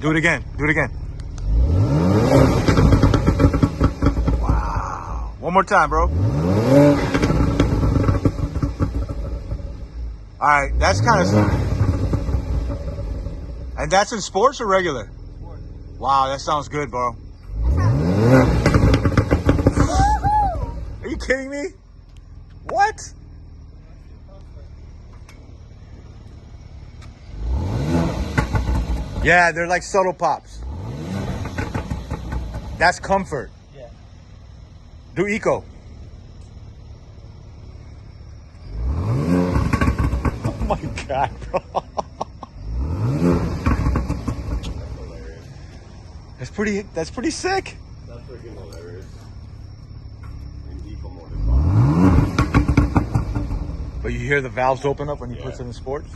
Do it again. Do it again. Wow. One more time, bro. All right, that's kind of... And that's in sports or regular? Sports. Wow, that sounds good, bro. Are you kidding me? What? Yeah, they're like subtle pops. That's comfort. Yeah. Do eco. Oh my God, bro. That's pretty sick. That's freaking hilarious. But you hear the valves open up when he puts it in sports?